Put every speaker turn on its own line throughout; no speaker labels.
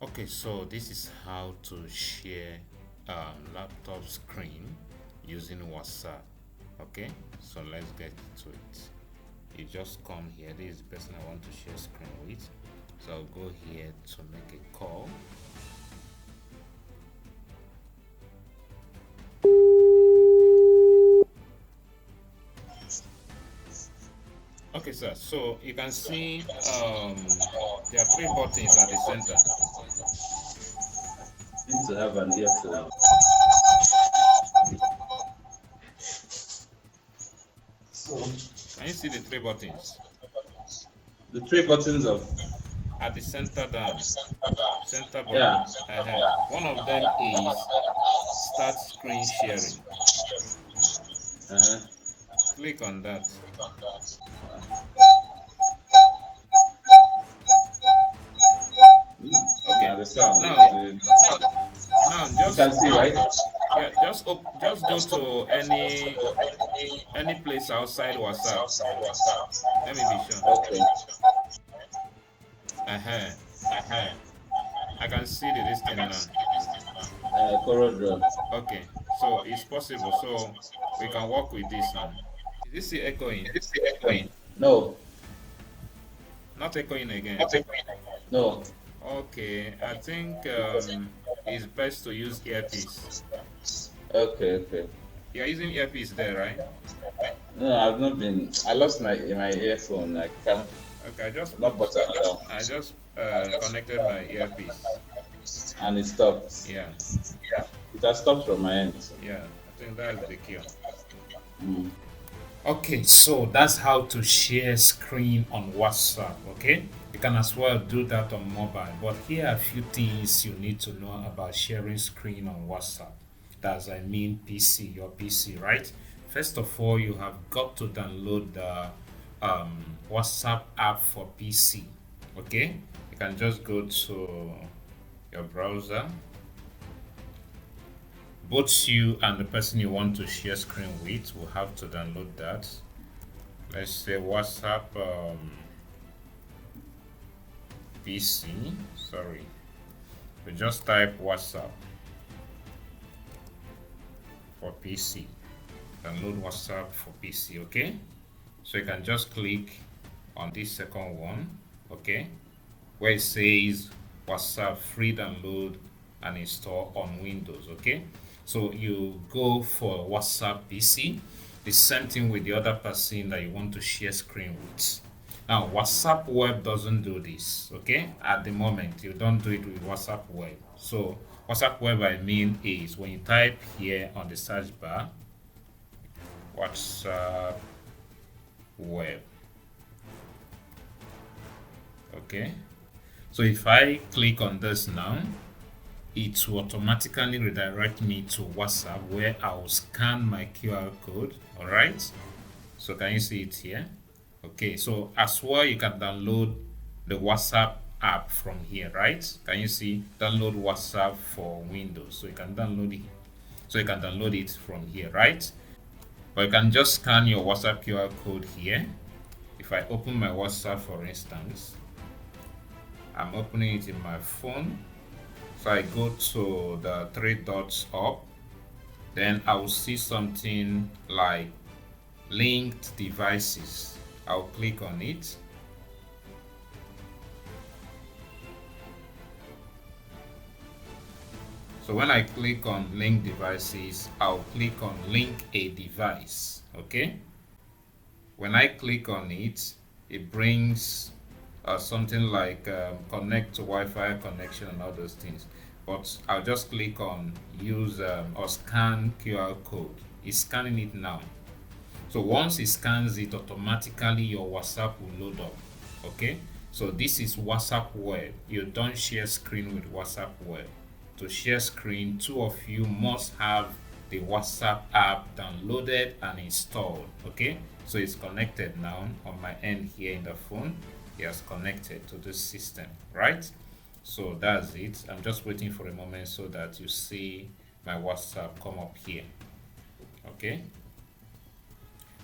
Okay, so this is how to share laptop screen using WhatsApp. Okay, so let's get to it. You just come here. This is the person I want to share screen with. So I'll go here to make a call. Okay, sir. So you can see there are three buttons at the center.
Need to have an earphone. So
Can you see the three buttons
the three buttons of
at the center down? Center button.
yeah.
One of them is start screen sharing.
Uh-huh.
Click on that. Okay.
The sound.
Now,
The,
now
you can see, right?
yeah, just go to any place outside WhatsApp. Let me be sure.
Okay.
Uh-huh. I can see this thing now.
Coral draw.
Okay, so it's possible. So we can work with this now. Is this still echoing?
No,
Not echoing again.
no.
Okay, I think it's best to use earpiece.
Okay, okay.
You're using earpiece there, right?
No, I've not been. I lost my earphone. I can't.
Okay,
Not bought another one.
I just connected my earpiece.
And it stopped.
Yeah,
It has stopped from my end. So.
yeah. I think that's the cue.
Mm.
Okay, so that's how to share screen on WhatsApp. Okay, you can as well do that on mobile, but here are a few things you need to know about sharing screen on WhatsApp. That's I mean PC, your PC, right? First of all, you have got to download the WhatsApp app for PC. Okay, you can just go to your browser. Both you and the person you want to share screen with will have to download that. Let's say WhatsApp PC. Sorry, we just type WhatsApp for PC. Download WhatsApp for PC. Okay, so you can just click on this second one. Okay, where it says WhatsApp free download and install on Windows. Okay, so you go for WhatsApp PC, the same thing with the other person that you want to share screen with. Now, WhatsApp web doesn't do this. Okay, at the moment you don't do it with WhatsApp web. So WhatsApp web, I mean, is when you type here on the search bar WhatsApp web. Okay, so if I click on this now, it will automatically redirect me to WhatsApp where I will scan my QR code. All right, so can you see it here? Okay, so as well you can download the WhatsApp app from here, right? Can you see download WhatsApp for Windows? So you can download it. So you can download it from here, right? But you can just scan your WhatsApp QR code here. If I open my WhatsApp, for instance, I'm opening it in my phone. So I go to the three dots up, then I will see something like linked devices. I'll click on it. So when I click on link devices, I'll click on link a device. Okay, when I click on it, it brings something like connect to Wi-Fi connection and all those things, but I'll just click on use or scan QR code. It's scanning it now. So once it scans it, automatically your WhatsApp will load up. Okay, so this is WhatsApp web. You don't share screen with WhatsApp web. To share screen, two of you must have the WhatsApp app downloaded and installed. Okay, so it's connected now on my end here in the phone. It has connected to this system, right? So that's it. I'm just waiting for a moment so that you see my WhatsApp come up here. Okay,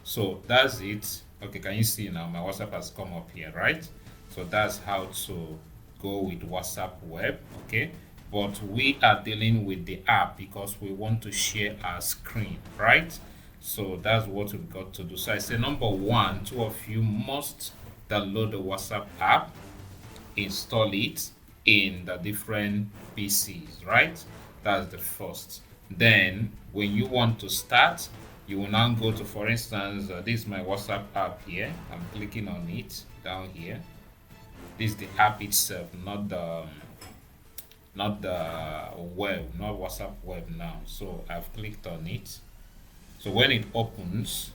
so that's it. Okay, can you see now my WhatsApp has come up here, right? So that's how to go with WhatsApp web, okay? But we are dealing with the app because we want to share our screen, right? So that's what we've got to do. So I say number one, two of you must download the WhatsApp app, install it in the different PCs, right? That's the first. Then when you want to start, you will now go to, for instance, this is my WhatsApp app here. I'm clicking on it down here. This is the app itself, not the web, not WhatsApp web now. So I've clicked on it. So when it opens,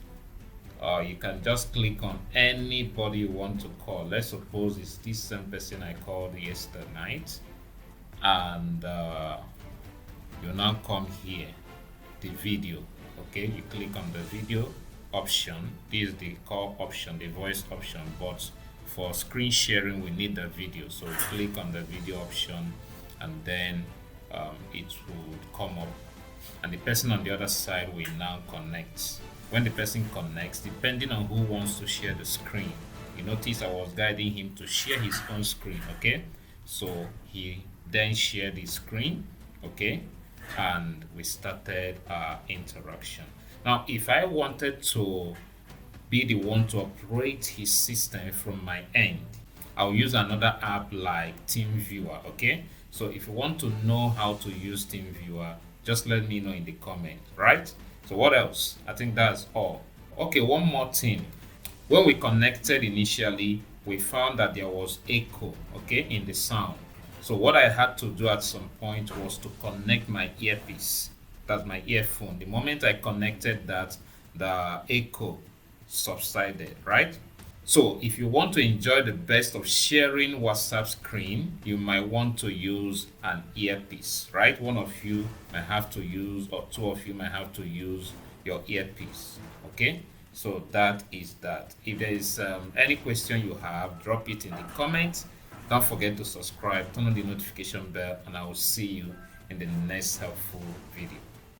you can just click on anybody you want to call. Let's suppose it's this same person I called yesterday night, and you now come here, the video. Okay, you click on the video option. This is the call option, the voice option, but for screen sharing we need the video. So click on the video option, and then it would come up, and the person on the other side will now connect. When the person connects, depending on who wants to share the screen, you notice I was guiding him to share his own screen. Okay, so he then shared his screen, okay, and we started our interaction. Now if I wanted to be the one to operate his system from my end, I'll use another app like TeamViewer. Okay, so if you want to know how to use TeamViewer, just let me know in the comment, right? So what else? I think that's all. Okay, one more thing. When we connected initially, we found that there was echo, okay, in the sound. So what I had to do at some point was to connect my earpiece, that's my earphone. The moment I connected that, the echo subsided, right? So if you want to enjoy the best of sharing WhatsApp screen, you might want to use an earpiece, right? One of you might have to use, or two of you might have to use your earpiece, okay? So that is that. If there is any question you have, drop it in the comments. Don't forget to subscribe, turn on the notification bell, and I will see you in the next helpful video.